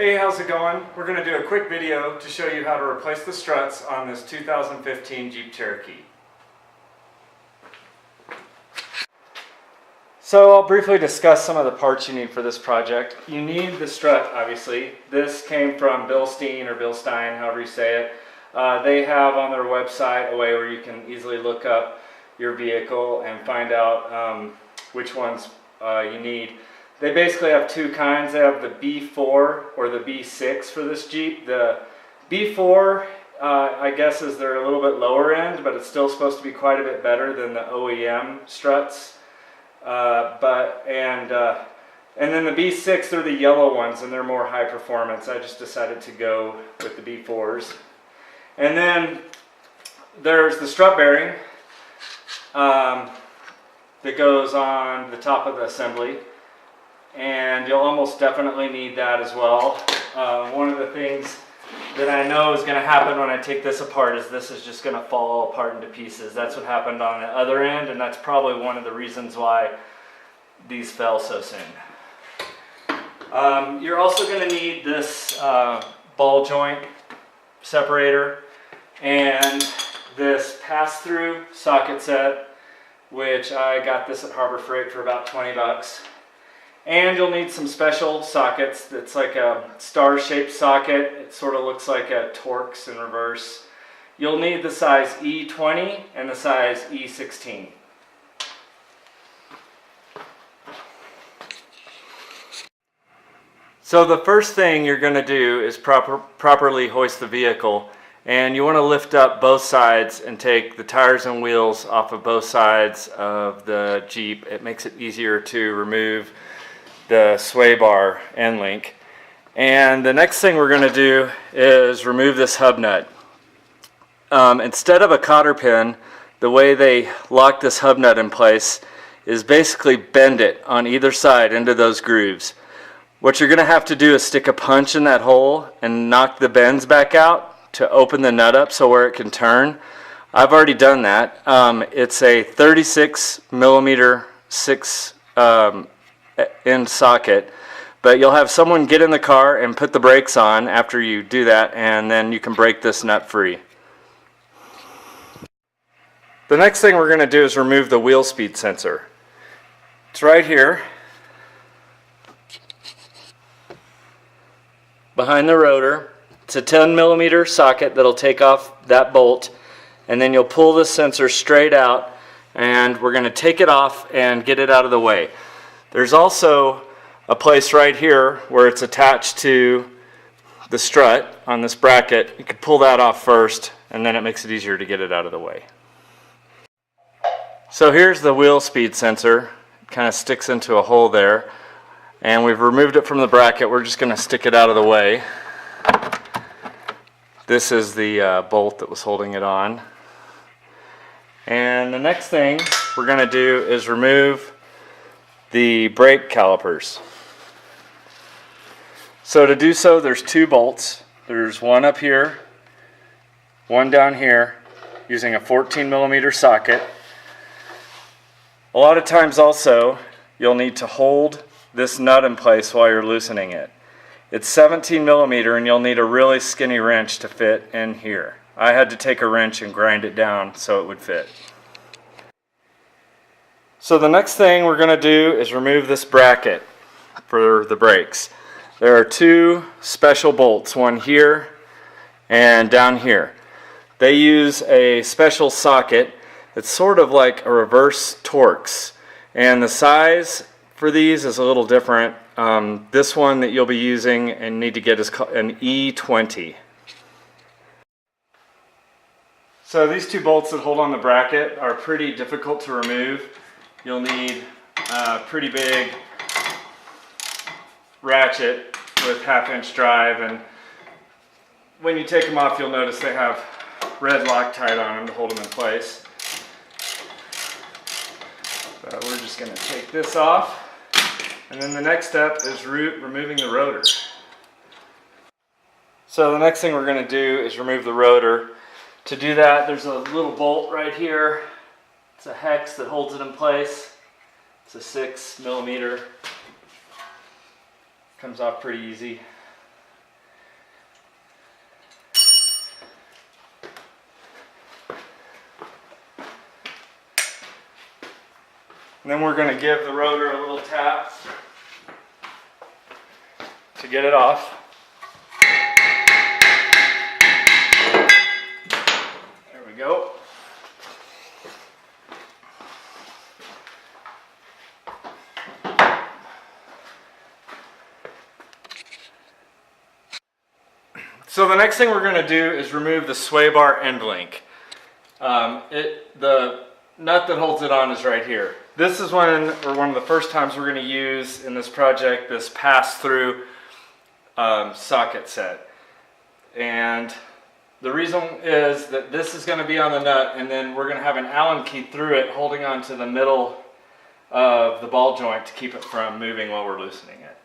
Hey, how's it going? We're going to do a quick video to show you how to replace the struts on this 2015 Jeep Cherokee. So I'll briefly discuss some of the parts you need for this project. You need the strut, obviously. This came from Bill Steen or Bill Stein, however you say it. They have on their website a way where you can easily look up your vehicle and find out which ones you need. They basically have two kinds. They have the B4 or the B6 for this Jeep. The B4, I guess, is they're a little bit lower end, but it's still supposed to be quite a bit better than the OEM struts. And then the B6, they're the yellow ones, and they're more high performance. I just decided to go with the B4s. And then there's the strut bearing that goes on the top of the assembly. And you'll almost definitely need that as well. One of the things that I know is going to happen when I take this apart is this is just going to fall apart into pieces. That's what happened on the other end, and that's probably one of the reasons why these fell so soon. You're also going to need this ball joint separator and this pass-through socket set, which I got this at Harbor Freight for about 20 bucks. And you'll need some special sockets. That's like a star-shaped socket. It sort of looks like a Torx in reverse. You'll need the size E20 and the size E16. So the first thing you're going to do is properly hoist the vehicle. And you want to lift up both sides and take the tires and wheels off of both sides of the Jeep. It makes it easier to remove the sway bar end link. And the next thing we're going to do is remove this hub nut. Instead of a cotter pin, the way they lock this hub nut in place is basically bend it on either side into those grooves. What you're going to have to do is stick a punch in that hole and knock the bends back out to open the nut up so where it can turn. I've already done that. It's a 36 millimeter 6 end socket, but you'll have someone get in the car and put the brakes on after you do that, and then you can break this nut free. The next thing we're going to do is remove the wheel speed sensor. It's right here behind the rotor. It's a 10 millimeter socket that'll take off that bolt, and then you'll pull this sensor straight out, and we're going to take it off and get it out of the way. There's also a place right here where it's attached to the strut on this bracket. You could pull that off first, and then it makes it easier to get it out of the way. So here's the wheel speed sensor. It kind of sticks into a hole there, and we've removed it from the bracket. We're just going to stick it out of the way. This is the bolt that was holding it on. And the next thing we're going to do is remove the brake calipers. So to do so, there's two bolts. There's one up here, one down here, using a 14 millimeter socket. A lot of times also, you'll need to hold this nut in place while you're loosening it. It's 17 millimeter, and you'll need a really skinny wrench to fit in here. I had to take a wrench and grind it down so it would fit. So the next thing we're going to do is remove this bracket for the brakes. There are two special bolts, one here and down here. They use a special socket that's sort of like a reverse Torx, and the size for these is a little different. This one that you'll be using and need to get is called an E20. So these two bolts that hold on the bracket are pretty difficult to remove. You'll need a pretty big ratchet with 1/2-inch drive, and when you take them off, you'll notice they have red Loctite on them to hold them in place. So we're just going to take this off, and then the next step is removing the rotor. So the next thing we're going to do is remove the rotor. To do that, there's a little bolt right here. It's a hex that holds it in place. It's a 6 millimeter. Comes off pretty easy. And then we're going to give the rotor a little tap to get it off. There we go. So the next thing we're going to do is remove the sway bar end link. The nut that holds it on is right here. This is one of the first times we're going to use in this project this pass-through socket set. And the reason is that this is going to be on the nut, and then we're going to have an Allen key through it holding on to the middle of the ball joint to keep it from moving while we're loosening it.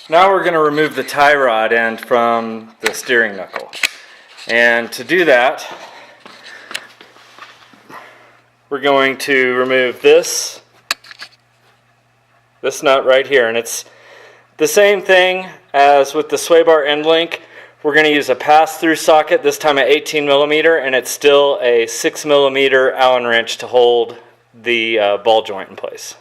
Now we're going to remove the tie rod end from the steering knuckle. And to do that, we're going to remove this nut right here. And it's the same thing as with the sway bar end link. We're going to use a pass-through socket, this time at 18 millimeter, and it's still a 6 millimeter Allen wrench to hold the ball joint in place.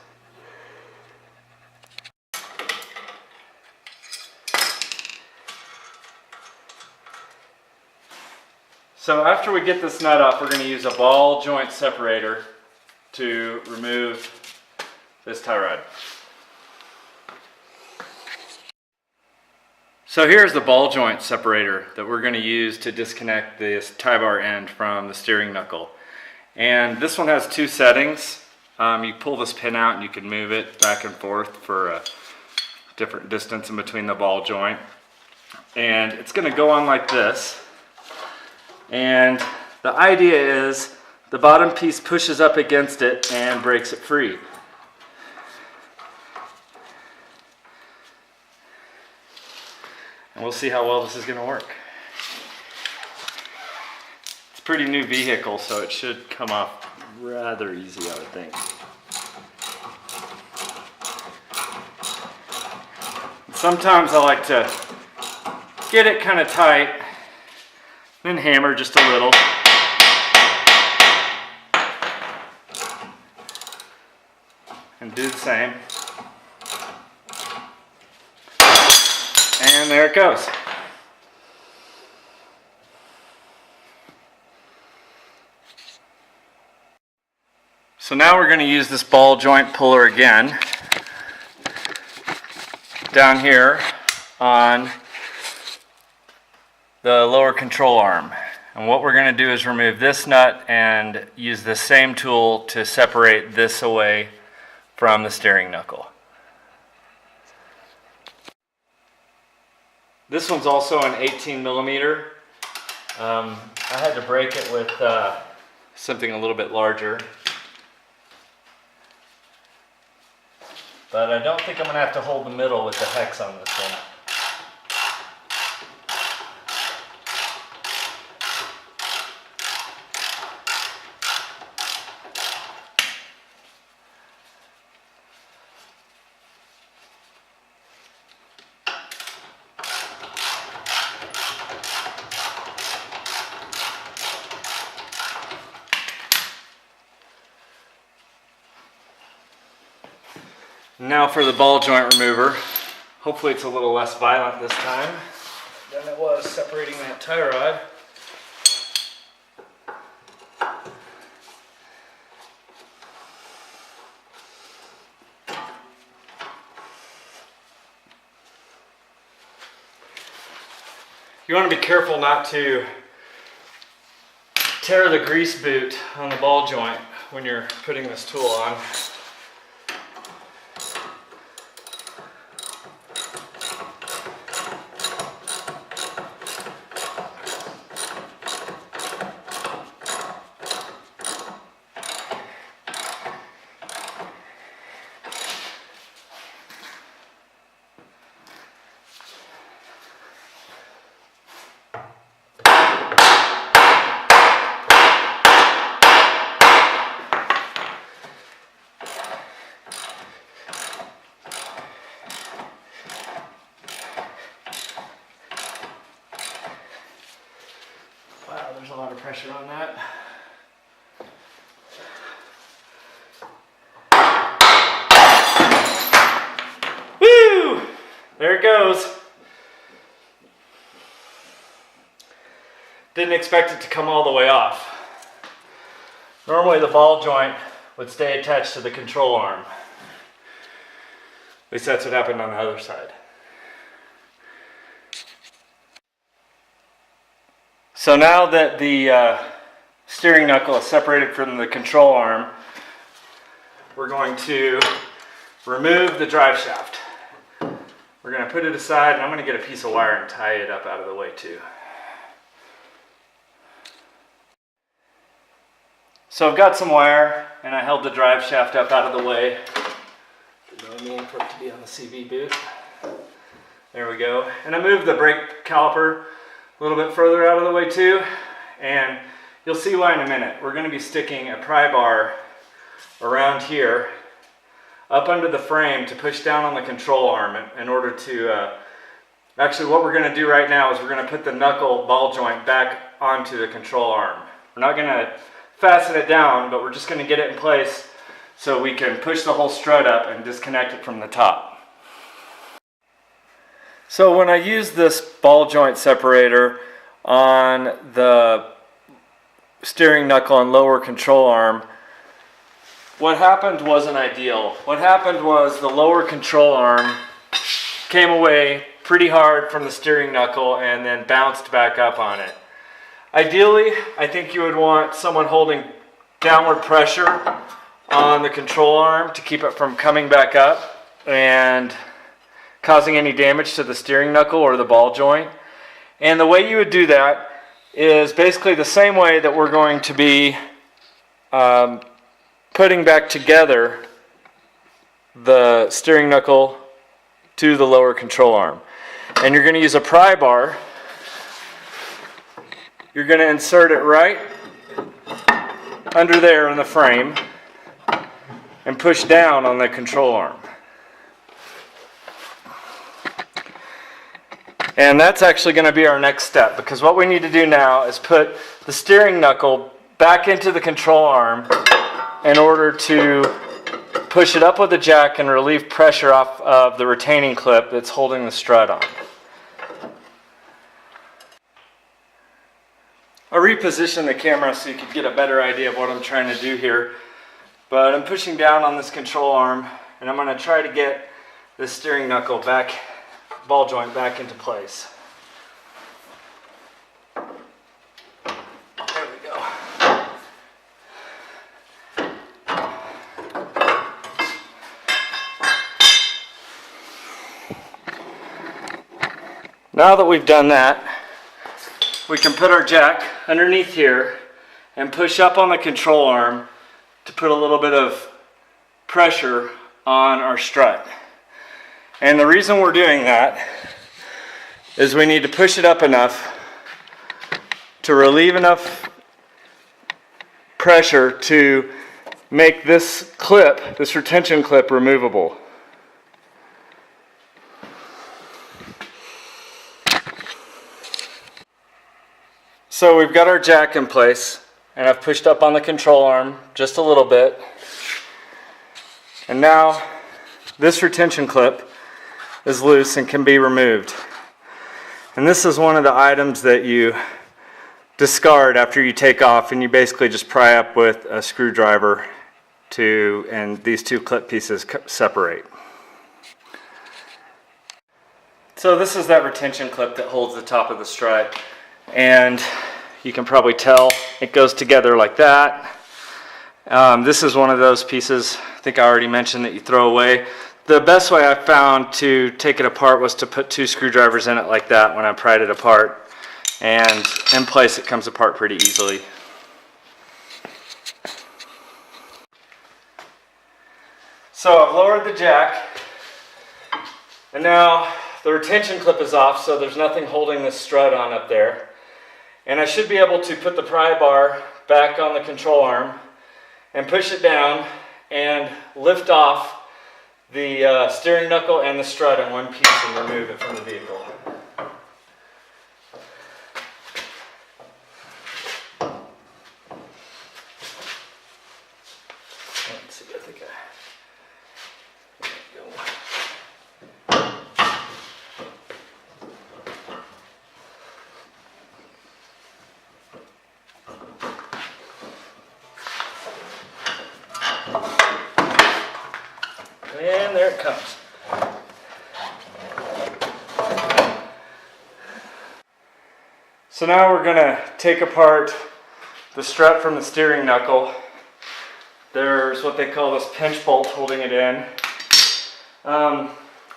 So after we get this nut off, we're going to use a ball joint separator to remove this tie rod. So here's the ball joint separator that we're going to use to disconnect this tie bar end from the steering knuckle. And this one has two settings. You pull this pin out and you can move it back and forth for a different distance in between the ball joint. And it's going to go on like this. And the idea is the bottom piece pushes up against it and breaks it free. And we'll see how well this is going to work. It's a pretty new vehicle, so it should come off rather easy, I would think. Sometimes I like to get it kind of tight, then hammer just a little. And do the same. And there it goes. So now we're going to use this ball joint puller again down here on the lower control arm. And what we're going to do is remove this nut and use the same tool to separate this away from the steering knuckle. This one's also an 18 millimeter. I had to break it with something a little bit larger. But I don't think I'm going to have to hold the middle with the hex on this one. Now for the ball joint remover. Hopefully it's a little less violent this time than it was separating that tie rod. You want to be careful not to tear the grease boot on the ball joint when you're putting this tool on. didn't expect it to come all the way off. Normally the ball joint would stay attached to the control arm. At least that's what happened on the other side. So now that the steering knuckle is separated from the control arm, we're going to remove the drive shaft. We're going to put it aside, and I'm going to get a piece of wire and tie it up out of the way too. So I've got some wire, and I held the drive shaft up out of the way. Didn't really mean for it to be on the CV boot. There we go. And I moved the brake caliper a little bit further out of the way too, and you'll see why in a minute. We're going to be sticking a pry bar around here up under the frame to push down on the control arm in order to actually what we're going to do right now is we're going to put the knuckle ball joint back onto the control arm. We're not going to fasten it down, but we're just going to get it in place so we can push the whole strut up and disconnect it from the top. So when I use this ball joint separator on the steering knuckle and lower control arm, what happened wasn't ideal. What happened was the lower control arm came away pretty hard from the steering knuckle and then bounced back up on it. Ideally, I think you would want someone holding downward pressure on the control arm to keep it from coming back up and causing any damage to the steering knuckle or the ball joint. And the way you would do that is basically the same way that we're going to be putting back together the steering knuckle to the lower control arm. And you're going to use a pry bar. You're going to insert it right under there in the frame and push down on the control arm. And that's actually going to be our next step, because what we need to do now is put the steering knuckle back into the control arm in order to push it up with the jack and relieve pressure off of the retaining clip that's holding the strut on. I repositioned the camera so you could get a better idea of what I'm trying to do here. But I'm pushing down on this control arm, and I'm going to try to get this steering knuckle back, ball joint back into place. There we go. Now that we've done that, we can put our jack underneath here and push up on the control arm to put a little bit of pressure on our strut. And the reason we're doing that is we need to push it up enough to relieve enough pressure to make this clip, this retention clip, removable. So we've got our jack in place, and I've pushed up on the control arm just a little bit. And now this retention clip is loose and can be removed. And this is one of the items that you discard after you take off, and you basically just pry up with a screwdriver and these two clip pieces separate. So this is that retention clip that holds the top of the strut, and you can probably tell it goes together like that. This is one of those pieces, I think I already mentioned, that you throw away. The best way I found to take it apart was to put two screwdrivers in it like that when I pried it apart, and in place it comes apart pretty easily. So I've lowered the jack, and now the retention clip is off, so there's nothing holding this strut on up there. And I should be able to put the pry bar back on the control arm and push it down and lift off the steering knuckle and the strut in one piece and remove it from the vehicle. Let's see, I think there we go. and there it comes. So now we're going to take apart the strut from the steering knuckle. There's what they call this pinch bolt holding it in.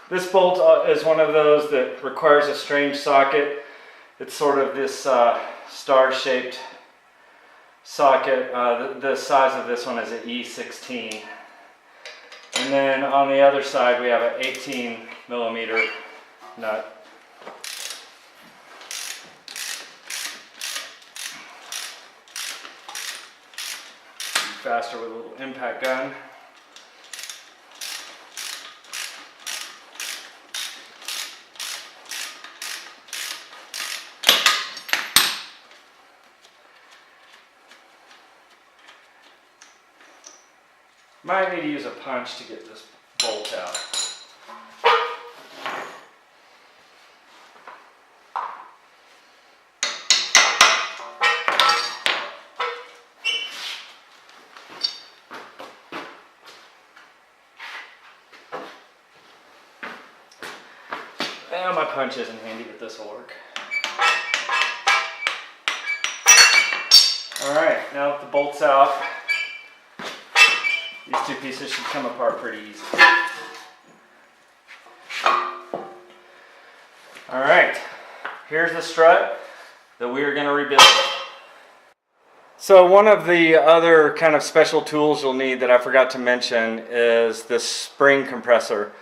This bolt is one of those that requires a strange socket. It's sort of this star-shaped socket. The size of this one is an E16. And then on the other side we have an 18 millimeter nut. Faster with a little impact gun. Might need to use a punch to get this bolt out. And my punch isn't handy, but this will work. Alright, now that the bolt's out, these two pieces should come apart pretty easy. Alright, here's the strut that we are going to rebuild. So one of the other kind of special tools you'll need that I forgot to mention is this spring compressor.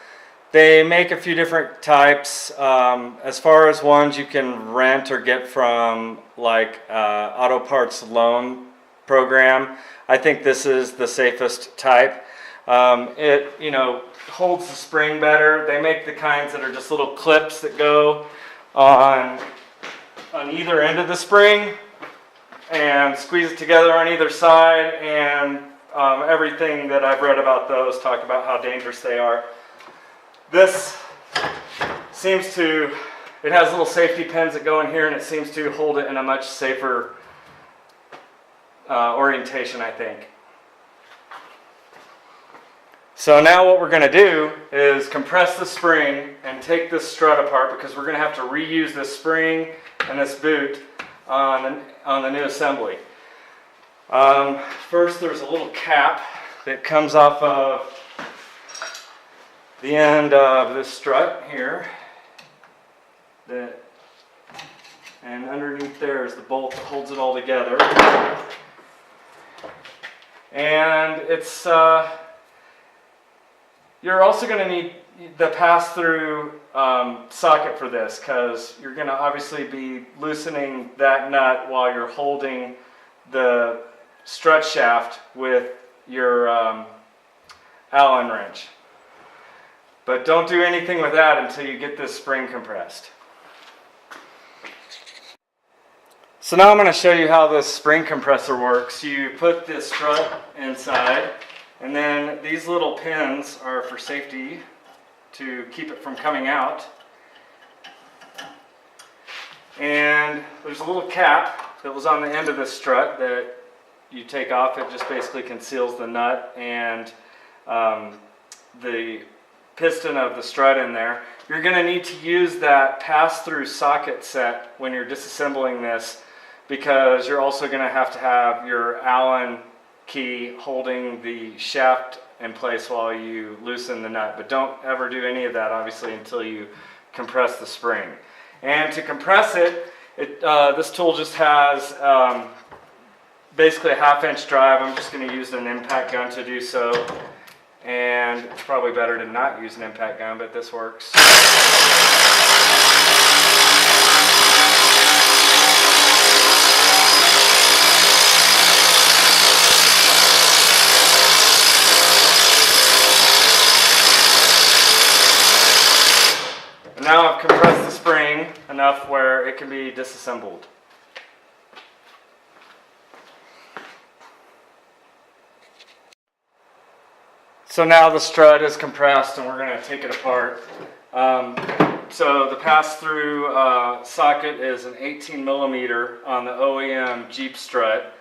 They make a few different types. As far as ones you can rent or get from like Auto Parts Loan Program, I think this is the safest type. It, you know, holds the spring better. They make the kinds that are just little clips that go on either end of the spring and squeeze it together on either side, and everything that I've read about those talk about how dangerous they are. This seems to, it has little safety pins that go in here, and it seems to hold it in a much safer orientation, I think. So now what we're going to do is compress the spring and take this strut apart, because we're going to have to reuse this spring and this boot on the new assembly. First, there's a little cap that comes off of the end of this strut here, and underneath there is the bolt that holds it all together. And it's you're also going to need the pass-through socket for this, because you're going to obviously be loosening that nut while you're holding the strut shaft with your Allen wrench. But don't do anything with that until you get this spring compressed. So now I'm going to show you how this spring compressor works. You put this strut inside, and then these little pins are for safety to keep it from coming out. And there's a little cap that was on the end of this strut that you take off. It just basically conceals the nut and the piston of the strut in there. You're going to need to use that pass-through socket set when you're disassembling this, because you're also going to have your Allen key holding the shaft in place while you loosen the nut. But don't ever do any of that, obviously, until you compress the spring. And to compress it, this tool just has basically a 1/2-inch drive. I'm just going to use an impact gun to do so. And it's probably better to not use an impact gun, but this works. And now I've compressed the spring enough where it can be disassembled. So now the strut is compressed and we're going to take it apart. So the pass-through socket is an 18 millimeter on the OEM Jeep strut,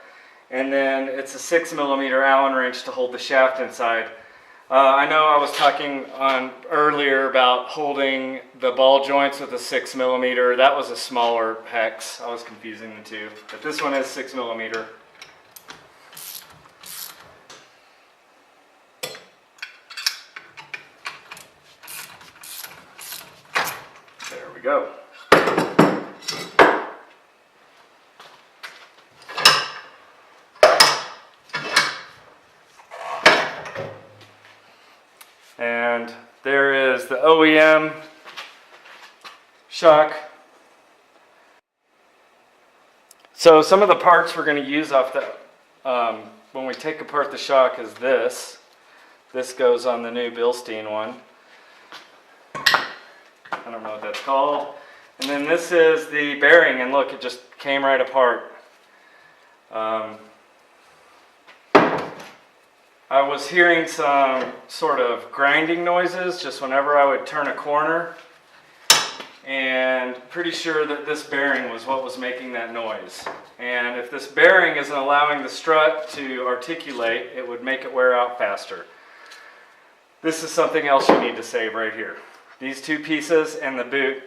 and then it's a 6 millimeter Allen wrench to hold the shaft inside. I know I was talking on earlier about holding the ball joints with a 6mm. That was a smaller hex. I was confusing the two, but this one is 6mm. There we go. And there is the OEM shock. So some of the parts we're going to use off the, when we take apart the shock is this. This goes on the new Bilstein one. I don't know what that's called. And then this is the bearing, and look, it just came right apart. I was hearing some sort of grinding noises just whenever I would turn a corner, and pretty sure that this bearing was what was making that noise. And if this bearing isn't allowing the strut to articulate, it would make it wear out faster. This is something else you need to save right here. These two pieces and the boot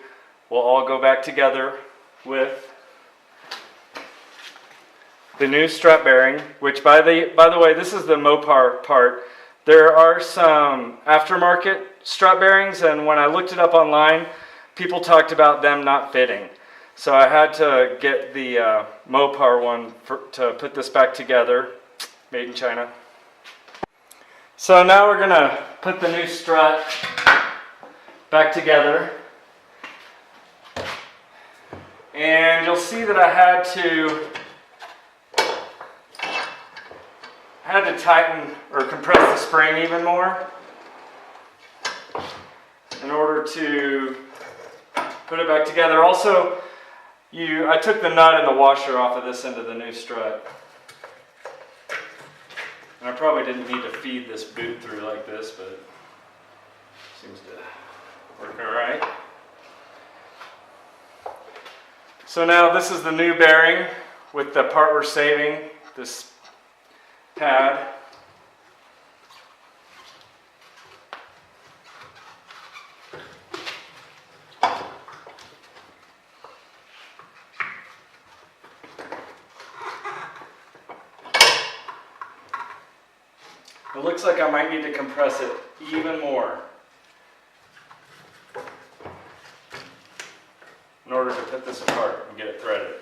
will all go back together with the new strut bearing, which by the way, this is the Mopar part. There are some aftermarket strut bearings, and when I looked it up online, people talked about them not fitting. So I had to get the Mopar one to put this back together, made in China. So now we're gonna put the new strut back together. And you'll see that I had to tighten or compress the spring even more in order to put it back together. Also, I took the nut and the washer off of this end of the new strut. And I probably didn't need to feed this boot through like this, but it seems to work all right. So now this is the new bearing with the part we're saving, this pad. It looks like I might need to compress it even more in order to put this apart and get it threaded.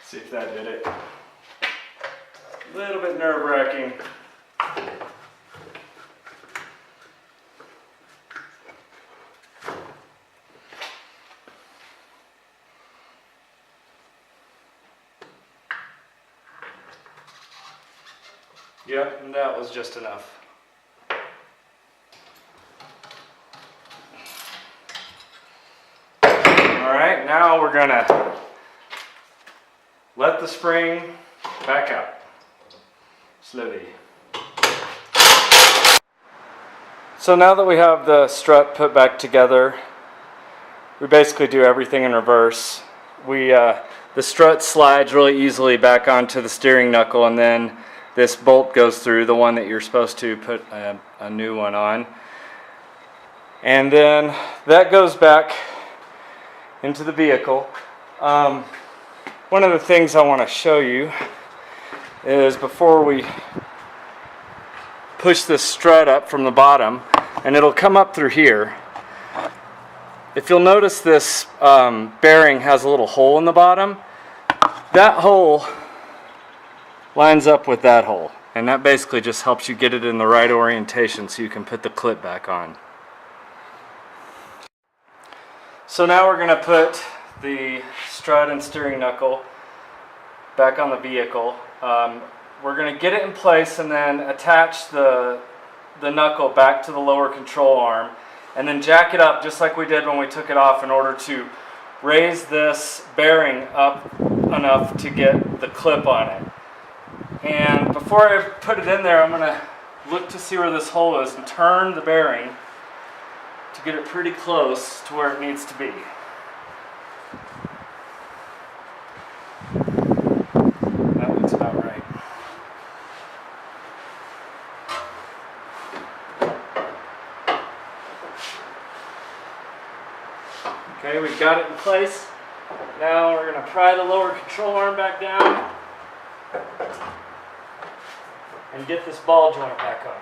See if that did it. A little bit nerve-wracking. Yep, and that was just enough. Alright, now we're gonna let the spring back out slowly. So now that we have the strut put back together, we basically do everything in reverse. The strut slides really easily back onto the steering knuckle, and then this bolt goes through, the one that you're supposed to put a new one on. And then that goes back into the vehicle. One of the things I want to show you is before we push this strut up from the bottom, and it'll come up through here. If you'll notice, this bearing has a little hole in the bottom. That hole lines up with that hole, and that basically just helps you get it in the right orientation so you can put the clip back on. So now we're going to put the strut and steering knuckle back on the vehicle. We're going to get it in place and then attach the knuckle back to the lower control arm, and then jack it up just like we did when we took it off in order to raise this bearing up enough to get the clip on it. And before I put it in there, I'm going to look to see where this hole is and turn the bearing to get it pretty close to where it needs to be. That looks about right. Okay, we've got it in place. Now we're going to pry the lower control arm back down and get this ball joint back on.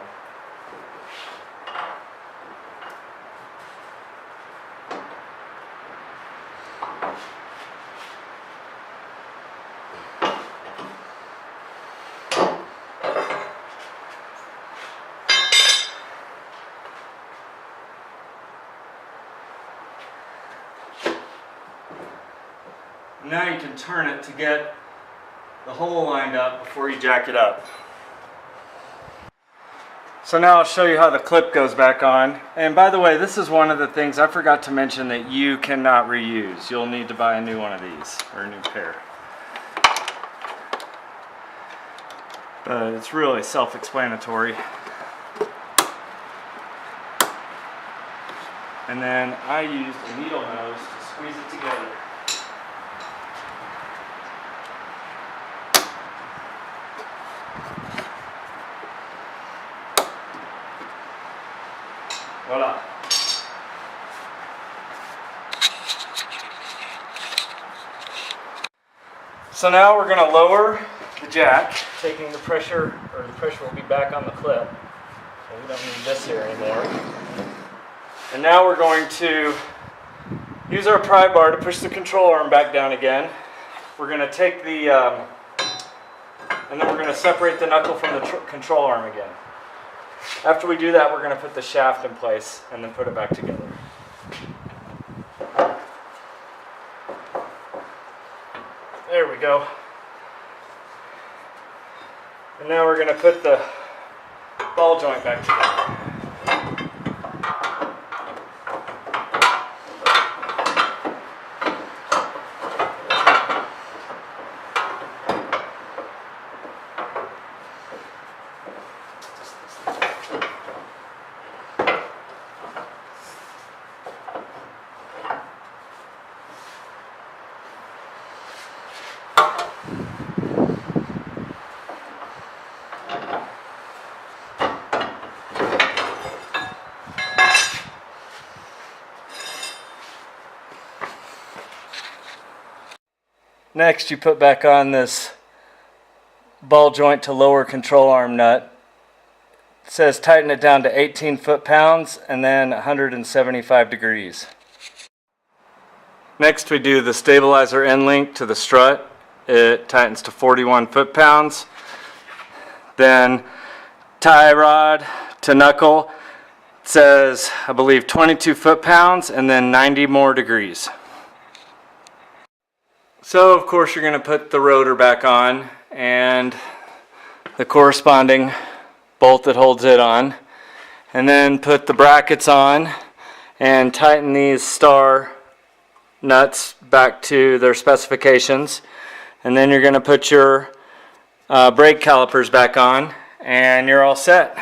Now you can turn it to get the hole lined up before you jack it up. So now I'll show you how the clip goes back on. And by the way, this is one of the things I forgot to mention that you cannot reuse. You'll need to buy a new one of these, or a new pair. But it's really self-explanatory. And then I used a needle nose to squeeze it together. Voila. So now we're going to lower the jack, taking the pressure, or the pressure will be back on the clip. So we don't need this here anymore. And now we're going to use our pry bar to push the control arm back down again. We're going to take the, and then we're going to separate the knuckle from the control arm again. After we do that, we're going to put the shaft in place and then put it back together. There we go. And now we're going to put the ball joint back together. Next, you put back on this ball joint to lower control arm nut. It says tighten it down to 18 foot-pounds and then 175 degrees. Next, we do the stabilizer end link to the strut. It tightens to 41 foot-pounds. Then tie rod to knuckle. It says, I believe, 22 foot-pounds and then 90 more degrees. So of course you're going to put the rotor back on and the corresponding bolt that holds it on, and then put the brackets on and tighten these star nuts back to their specifications. And then you're going to put your brake calipers back on and you're all set.